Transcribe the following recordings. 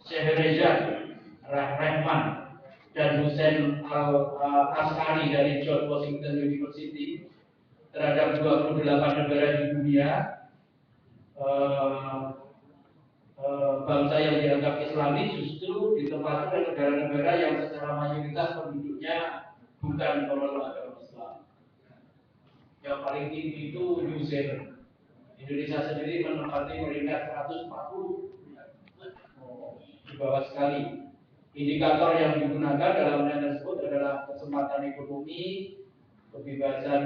Scheherazade Rahman dan Hussein Al-Ashari dari George Washington University terhadap 28 negara di dunia, bangsa yang dianggap Islami justru ditempatkan oleh negara-negara yang secara mayoritas penduduknya bukan pemeluk agama Islam. Yang paling tinggi itu New Zealand. Indonesia sendiri menempati peringkat 140, di bawah sekali. Indikator yang digunakan dalam penelitian tersebut adalah kesempatan ekonomi, kebebasan,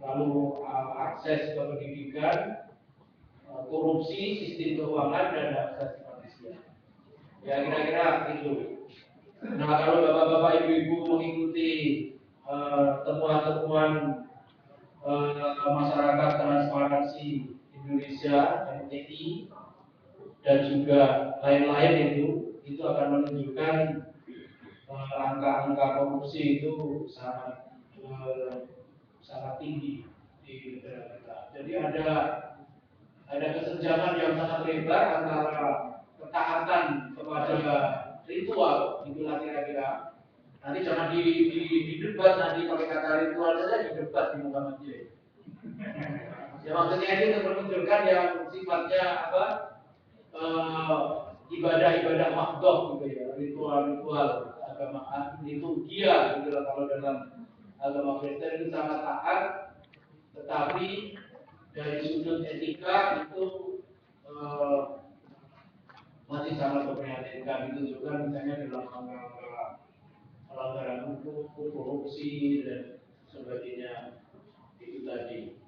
lalu akses ke pendidikan, korupsi, sistem keuangan, dan hak asasi manusia. Ya kira-kira itu. Nah kalau bapak-bapak ibu-ibu mengikuti temuan-temuan masyarakat transparansi Indonesia (MTI) dan juga lain-lain itu akan menunjukkan angka-angka korupsi itu sangat tinggi di negara kita. Jadi ada kesenjangan yang sangat lebar antara ketaatan kepada ritual, itulah kira-kira. Nanti jangan di debat, nanti pakai kata ritual saja di debat di muka majelis. Ya maksudnya itu untuk menunjukkan yang sifatnya apa? Ibadah-ibadah mahdoh gitu ya, ritual-ritual agama itu dia gitu lah. Kalau dalam agama Kristen itu sangat taat, tetapi dari sudut etika itu masih sangat memprihatinkan. Itu juga misalnya dalam pelanggaran hukum, korupsi dan sebagainya itu tadi.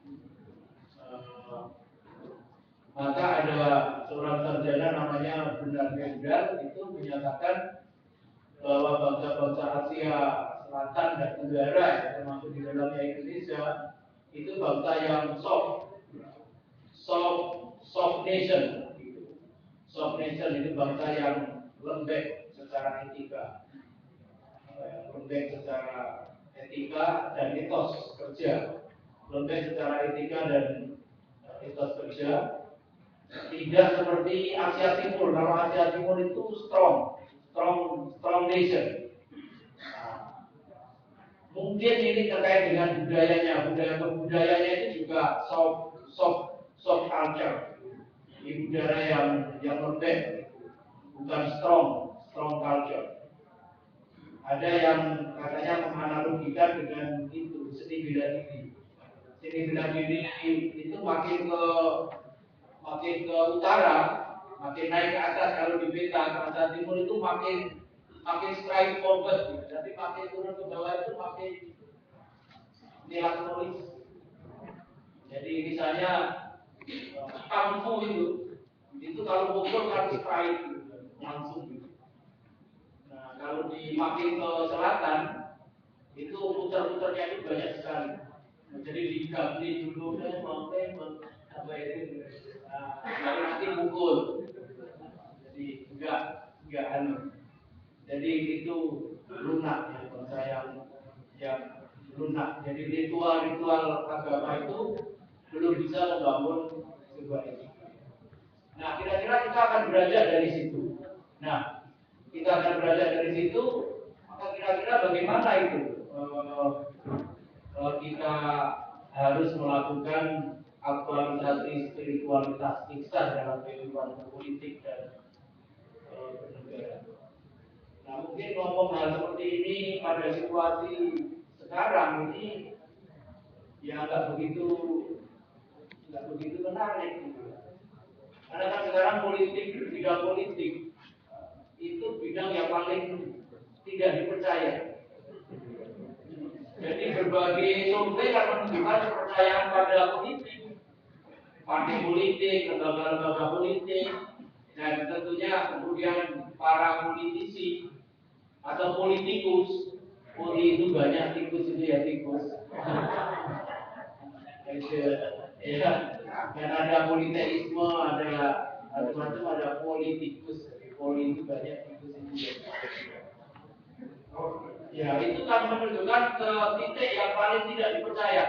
Maka ada seorang sarjana namanya Benar Gendal itu menyatakan bahwa bangsa-bangsa Asia Selatan dan Tenggara, ya, termasuk di dalamnya Indonesia, itu bangsa yang soft nation. Soft nation itu bangsa yang lembek secara etika, dan etos kerja, lembek secara etika dan etos kerja. Tidak seperti Asia Timur. Kalau Asia Timur itu strong nation. Mungkin ini terkait dengan budayanya itu juga soft culture. Ini budaya yang lembek, bukan strong culture. Ada yang katanya menganalogikan dengan itu seni bela diri. Seni bela diri itu makin ke utara, makin naik ke atas. Kalau di peta Asia Timur itu makin strike forward, gitu. Tapi makin turun ke bawah itu makin melankolis. Jadi misalnya kungfu itu kalau pukul kan strike langsung gitu. Nah kalau makin ke selatan itu putar-putarnya itu banyak sekali. Jadi digabli dulu apa itu. Lalu nanti mukul, jadi enggak anu. Jadi itu lunak ya, bangsa yang lunak. Jadi ritual agama itu belum bisa membangun sebuah etika. Nah, kira-kira kita akan belajar dari situ. Nah, kita akan belajar dari situ. Maka kira-kira bagaimana itu? Kita harus melakukan aktualisasi spiritualitas kita dalam kehidupan politik dan bernegara. Nah mungkin ngomong hal seperti ini pada situasi sekarang ini ya nggak begitu menarik gitu. Karena kan sekarang bidang politik itu bidang yang paling tidak dipercaya. Jadi berbagai survei kan menunjukkan kepercayaan pada politik, partai politik, lembaga-lembaga politik, dan tentunya kemudian para politisi atau politikus. Poli itu banyak, tikus itu ya tikus. Ya, dan ada politeisme, ada macam-macam, ada politikus. Poli itu banyak, tikus itu ya. Ya, itu kan menunjukkan ke titik yang paling tidak dipercaya.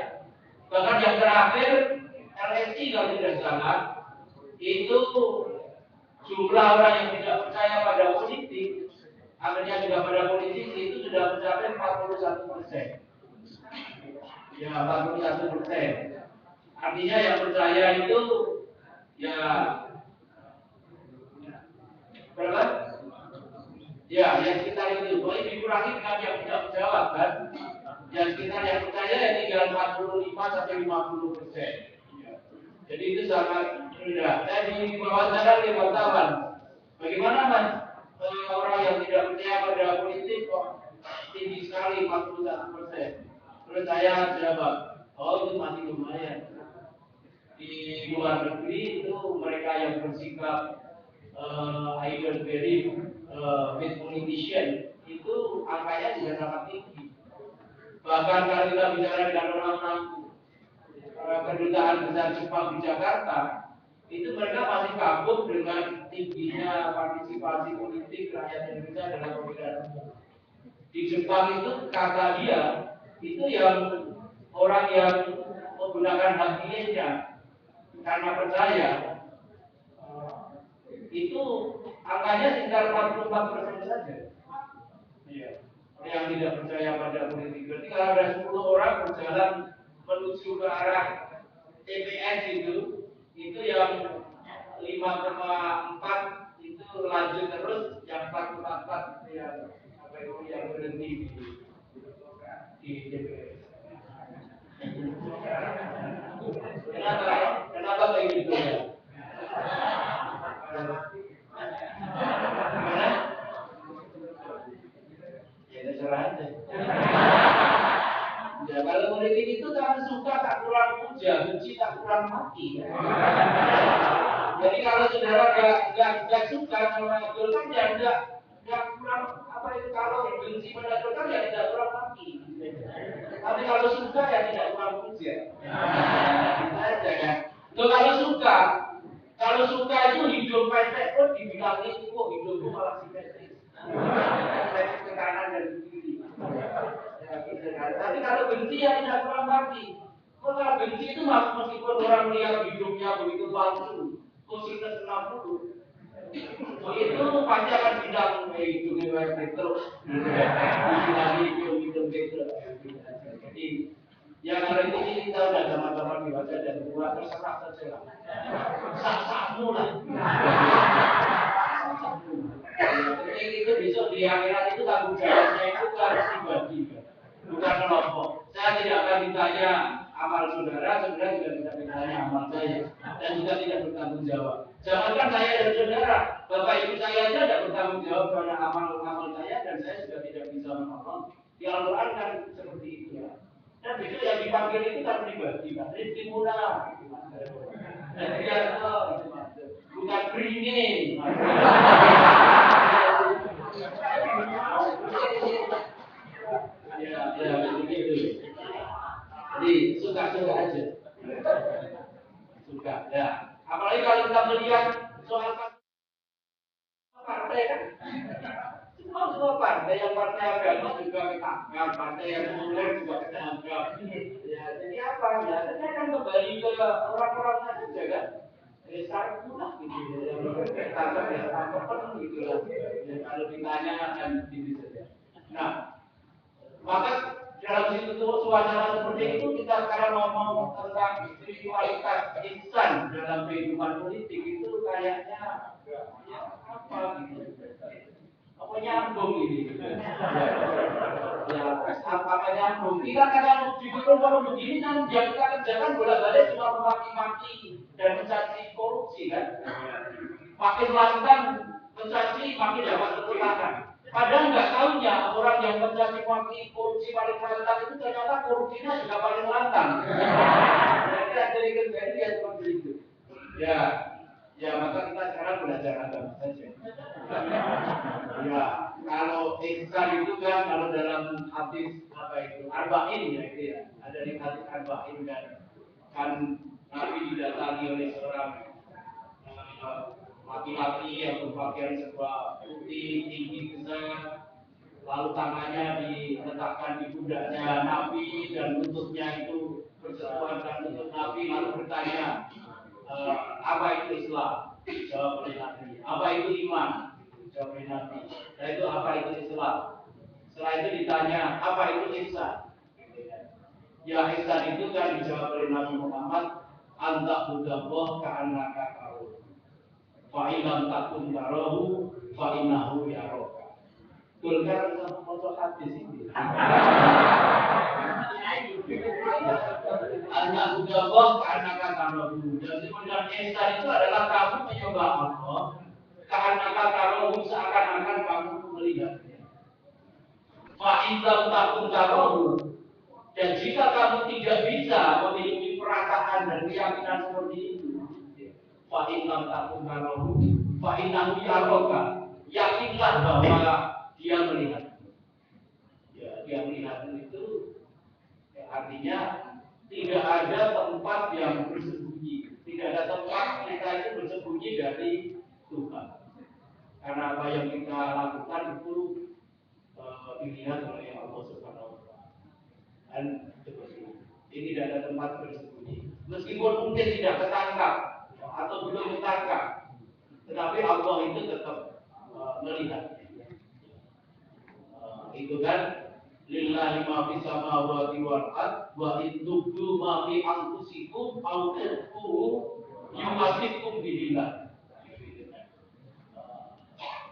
Bahkan yang terakhir, LSI kalau tidak salah, itu jumlah orang yang tidak percaya pada politik, akhirnya juga pada politisi itu sudah mencapai 41%. Ya, 41%. Artinya yang percaya itu ya berapa? Ya, yang sekitar itu. Boleh dikurangi dengan yang tidak menjawab kan? Yang sekitar yang percaya ya tinggal 45-50%. Jadi itu sangat rendah. Dan di bawah sadar di wartawan. Bagaimana Mas? Orang yang tidak percaya pada politik kok tinggi sekali 41%. Terus saya jawab, oh itu masih lumayan. Di luar negeri itu mereka yang bersikap either very with politician itu angkanya juga sangat tinggi. Bahkan kalau kita bicara dengan orang-orang kedutaan besar Jepang di Jakarta, itu mereka masih kagum dengan tingginya partisipasi politik rakyat Indonesia dalam pemilihan umum. Di Jepang itu kata dia itu yang orang yang menggunakan hak pilihnya karena percaya itu angkanya sekitar 44% saja. Iya. Yang tidak percaya pada politik. Berarti kalau ada 10 orang berjalan menuju ke arah TPS itu yang 5,4 itu lanjut terus, yang 4,4 yang apa itu yang berhenti di TPS. Kenapa kayak gitu ya? Gimana? Ya terserah aja. Ya kalau politik itu kan suka tak kurang puja, benci tak kurang mati. Jadi kalau saudara nggak suka sama Golkar ya nggak kurang apa itu, kalau benci pada Golkar ya tidak kurang mati. Tapi kalau suka ya tidak kurang puja. Kita aja kan. Loh kalau suka itu hidup pendek pun dibilangin kok hidupku malah si pendek. Pendek ke kanan dan ke kiri. Tapi kalau benci ya tidak kurang mati. Kalau benci itu meskipun orang melihat hidupnya begitu palsu, kursinya 60, itu pasti akan bilang hidupnya baik terus. Bilang hidup terus. Jadi yang hari ini kita udah sama-sama dibaca dan buat terserah saja. Sah-sahmu lah. Penting itu besok di akhirat itu tanggung jawabnya itu harus pribadi, bukan kelompok. Saya tidak akan ditanya amal saudara juga tidak ditanya amal saya, dan juga tidak bertanggung jawab. Jangankan saya dan saudara, bapak ibu saya saja tidak bertanggung jawab pada amal saya, dan saya juga tidak bisa menolong. Di Al-Quran kan seperti itu ya. Dan besok yang dipanggil itu kan pribadi, kan Rizki Mula, bukan beringin. Ya begitu. Jadi suka-suka aja. Suka. Ya. Apalagi kalau kita melihat soal partai kan. Semua partai, yang partai agama juga kita anggap, partai yang sekuler juga kita anggap. Ya, jadi apa? Ya, saya kan kembali ke orang-orangnya saja kan. Sekarang mudah gitu ya. Kita anggap ya apa gitu lah. Ya, kalau ditanya kan gitu saja. Nah, maka dalam situ suasana seperti itu kita sekarang ngomong tentang spiritualitas insan dalam kehidupan politik itu kayaknya ya apa gitu. Apa nyambung ini? Ya, apa nyambung? Kita kadang dipikir kalau begini kan yang kita kerjakan bolak-balik cuma memaki-maki dan mencaci korupsi kan? Makin lantang mencaci makin dapat kemenangan. Padahal nggak tahunya orang yang mencaci maki korupsi paling lantang itu ternyata korupsinya juga paling lantang. Jadi kejadian ya seperti itu. Ya maka kita sekarang belajar agama saja. Ya kalau ihsan itu kan kalau dalam hadis apa itu arba'in ya itu ya. Ada di hadis arba'in kan Nabi didatangi oleh seorang laki-laki yang berpakaian serba putih, tinggi, besar, lalu tangannya diletakkan di pundaknya Nabi dan lututnya itu bersentuhan dengan lutut Nabi, lalu bertanya, apa itu Islam? Jawab oleh Nabi, Apa itu iman? Jawab Nabi. Setelah itu apa itu Islam? Setelah itu ditanya apa itu ihsan? Ya ihsan itu kan dijawab oleh Nabi Muhammad, anta budallah ka'annaka tarahu. Fa illam takun tarahu fa innahu yaraka. Golkar sama motor hadis ini. Anta budallah ka'annaka tarahu. Jadi benar ihsan itu adalah kamu menyembah Allah ka'annaka tarahu, seakan-akan kamu melihatnya. Fa illam takun tarahu. Dan jika kamu tidak bisa memiliki perasaan dan keyakinan seperti itu, fa illam takun tarahu fa innahu yaraka. Yakinlah bahwa dia melihat. Ya, dia melihat itu ya, artinya tidak ada tempat yang bersembunyi, tidak ada tempat kita itu bersembunyi dari Tuhan. Karena apa yang kita lakukan itu dilihat oleh Allah Subhanahu wa Ta'ala. Dan seperti ini tidak ada tempat bersembunyi. Meskipun mungkin tidak ketangkap atau belum ketangkap, tetapi Allah itu tetap melihat. Itu kan lillahi ma fis samawati wal ardh wa in tubdu ma fi anfusikum aw tukhfuhu yuhasibkum billah.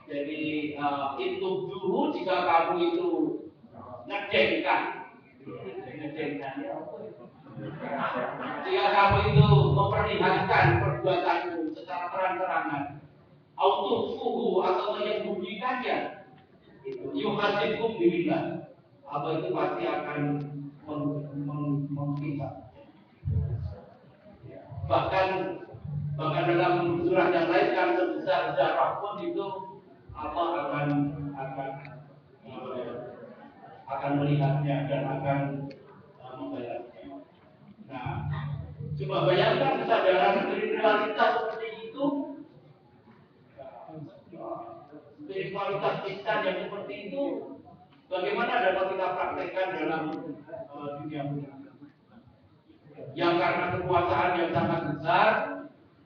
Jadi itu dulu jika kamu itu ngejengkan jika kamu itu memperlihatkan perbuatanmu secara terang-terangan, autufuhu atau menyembunyikannya, yuhasibkum billah, apa itu pasti akan menghisap. Bahkan dalam surat yang lain kan sebesar zarah pun itu Allah akan melihatnya dan akan membalasnya. Nah, coba bayangkan kesadaran spiritualitas seperti itu, spiritualitas ihsan yang seperti itu, bagaimana dapat kita praktekkan dalam dunia modern? Yang karena kekuasaan yang sangat besar,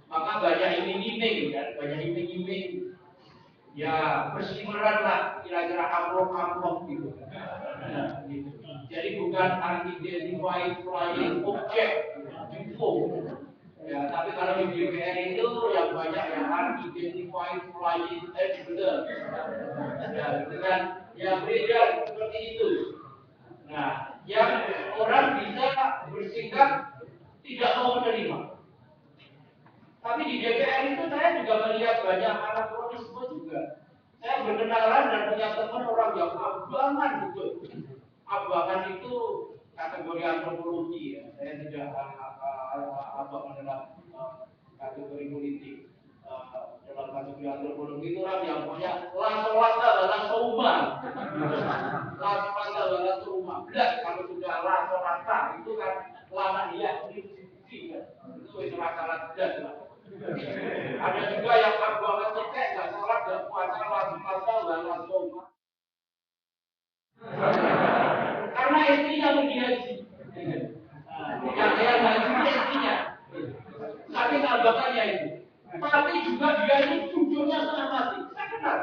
maka banyak iming-iming kan, banyak iming-iming. Ya berseliweran lah, kira-kira amplop gitu. Nah, gitu. Jadi bukan unidentified flying object, UFO. Ya, tapi kalau di DPR itu yang banyak yang unidentified flying object. Ya, gitu kan? Ya beredar seperti itu. Nah, yang orang bisa bersikap tidak mau menerima. Tapi di DPR itu saya juga melihat banyak anakronisme juga. Saya berkenalan dan punya teman orang yang abangan betul. Abangan itu kategori antropologi ya. Saya tidak abangan dalam kategori politik. Dalam kategori antropologi itu orang yang punya lasolata dalam sauman. Lasolata dalam sauman. Belas kalau sudah lasolata itu kan lama dia institusi kan. Itu masalah belas lah. Ada juga yang abangan cekek, nggak sholat, nggak puasa, langsung. Karena istrinya bergihaji. Yang saya haji istrinya. Saking abangannya itu. Tapi juga dia ini jujurnya setengah mati. Saya kenal.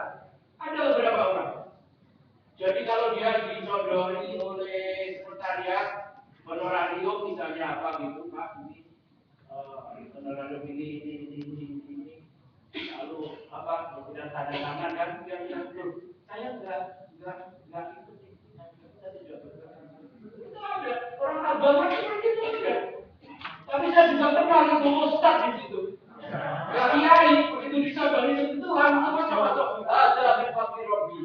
Ada beberapa orang. Jadi kalau dia disodori oleh sekretariat honorarium misalnya apa gitu, Pak, ini honorarium ini. Lalu apa? Kemudian tanda tangan kan yang saya enggak ikut ini. Saya tidak berkenan. Itu ada orang abangan seperti itu ada. Tapi saya juga kenal itu ustaz di situ. Ya kiai begitu disodori itu langsung masuk. Ada di fakir Robi.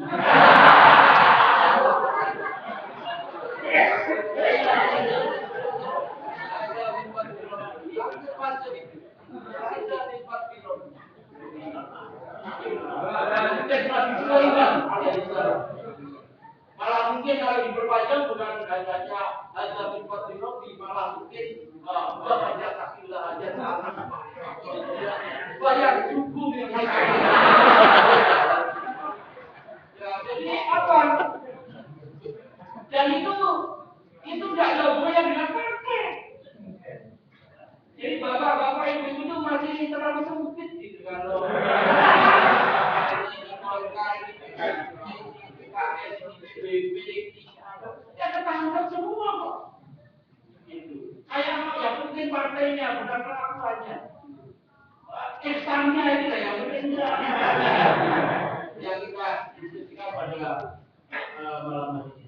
Malah mungkin kalau diperpanjang bukan hanya ada tempat di malah mungkin baca takillah aja banyak cukup yang ya jadi apa dan itu tidak ada hubungannya dengan partai. Jadi bapak-bapak yang itu masih terlalu sempit gitu kalau wordplay-nya, bukan kelakuannya. Kesannya itu yang penting. Yang kita diskusikan pada malam hari ini.